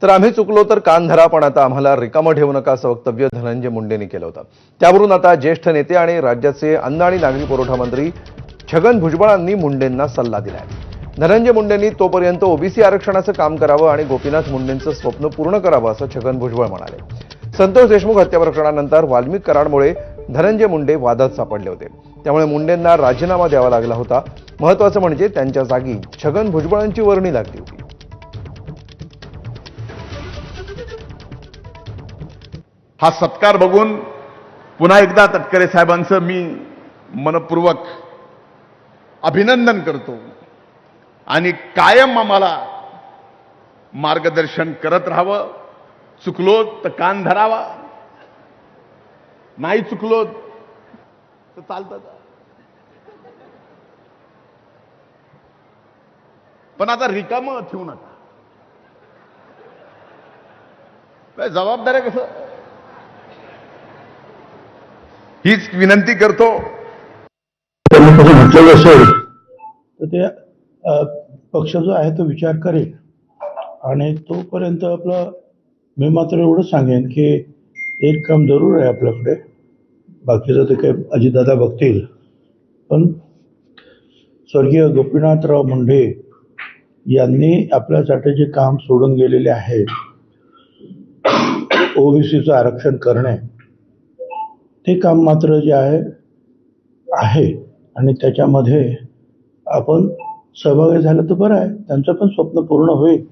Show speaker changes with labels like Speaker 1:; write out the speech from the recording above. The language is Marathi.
Speaker 1: तर आम्ही चुकलो तर कान धरा, पण आता आम्हाला रिकामं ठेवू नका, असं वक्तव्य धनंजय मुंडेंनी केलं होतं. त्यावरून आता ज्येष्ठ नेते आणि राज्याचे अन्न आणि नागरी पुरवठा मंत्री छगन भुजबळांनी मुंडेंना सल्ला दिलाय. धनंजय मुंडेंनी तोपर्यंत ओबीसी आरक्षणाचं काम करावं आणि गोपीनाथ मुंडेंचं स्वप्न पूर्ण करावं, असं छगन भुजबळ म्हणाले. संतोष देशमुख हत्या प्रकरणानंतर वाल्मिक कराडमुळे धनंजय मुंडे वादात सापडले होते. त्यामुळे मुंडेंना राजीनामा द्यावा लागला होता. महत्त्वाचं म्हणजे त्यांच्या जागी छगन भुजबळांची वर्णी लागली होती.
Speaker 2: हा सत्कार बघून पुन्हा एकदा तटकरे साहेबांचं मी मनपूर्वक अभिनंदन करतो आणि कायम आम्हाला मार्गदर्शन करत राहावं. चुकलो तर कान धरावा, नाही चुकलो तर चालतं. पण आता रिकामं ठेवू नका. जबाबदारी कसं हीच विनंती करतो.
Speaker 3: त्यांनी कसं म्हटलेलं असेल तर ते पक्ष जो आहे तो विचार करेल. आणि तोपर्यंत आपलं मी मात्र एवढं सांगेन की एक काम जरूर आहे आपल्याकडे. बाकीचं ते काही अजितदादा बघतील, पण स्वर्गीय गोपीनाथराव मुंडे यांनी आपल्यासाठी जे काम सोडून गेलेले आहे, ओबीसीचं आरक्षण करणे, ते काम मात्र जे आहे आणि त्याच्यामध्ये आपण सहभागी झालं तर बरं आहे. त्यांचं पण स्वप्न पूर्ण होईल.